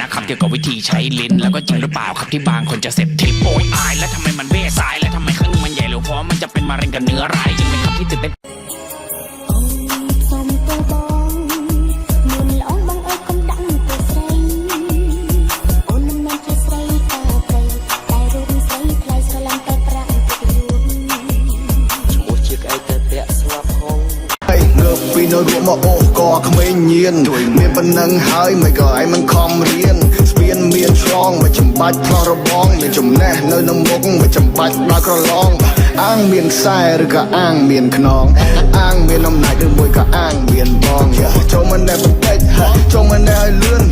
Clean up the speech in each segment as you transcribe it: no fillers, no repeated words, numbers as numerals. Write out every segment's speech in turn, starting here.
นะครับเกี่ยวกับวิธีใช้ลิ้นแล้วก็จริงหรือเปล่าครับที่บางคนจะเสพทิพย์โอยอายแล้วทำไมมันเบ้สายแล้วทำไมข้างมันใหญ่หรือเพราะมันจะเป็นมะเร็งกับเนื้อร้ายจริงไหมครับที่ตื่นเต้นពីនៅរួមមកអូក៏ក្មេងញៀនមានប៉ុណ្ណឹងហើយមិនក៏ឯងមិនខំរៀនស្ពានមានឆ្លងមិនចាំបាច់ថោះរបងមានចំណេះនៅនៅមុខមិនចាំបាច់ដើរក្រឡងអាងមានខ្សែឬក៏អាងមានខ្នងអាងមានអំណាចឬមួយក៏អាងមានបងចូលមិនដែលបន្តិចចូលមិនដែលឲ្យលឿន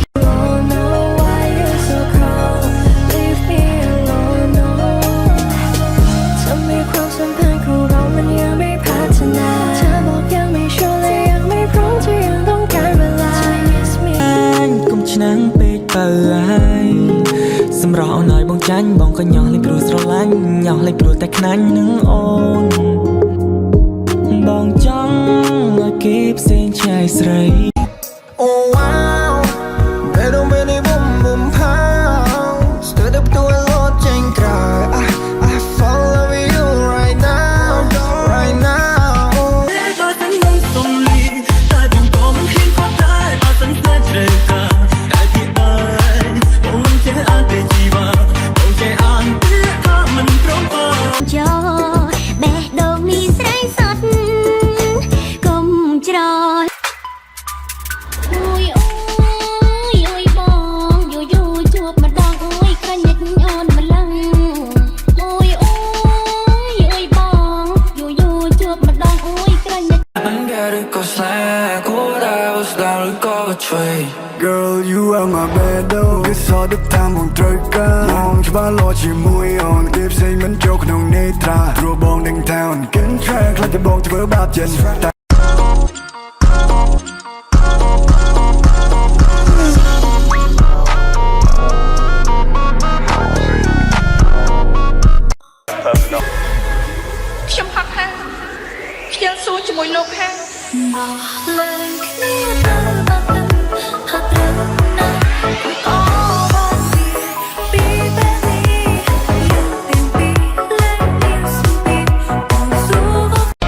ឆ្នាំពេកទៅហើយសម្រស់ណយបងចាញ់បងក៏ញ៉ោះលេងព្រោះស្រឡាញ់ញ៉ោះលេងព្រោះតែខ្នាញ់នឹងអូនបងចង់ឲ្យគេផ្សេងឆ្ងាយស្រីអូវ៉ាវពេលដល់ពេលនេះបំបំផាស្ទើរតែផ្ទួលលោតចេញក្រៅ I fall in love with you right now right now តែតែមិនសំលីតែបងក៏មិនហ៊ានគាត់តែអត់ស្នេហ៍ជ្រៅកាGirl, you are my better គេសអត់តាមបងត្រូវការមកច្បាស់លាស់ជាមួយអូនគេផ្សេងមិនចូលក្នុងនេត្រាព្រោះបងនឹងថាអូនកិន track ខ្លាចតែបងធ្វើបាបចិនខ្ញុំហត់ហើយខ្ញុំសួរជាមួយលោកខាង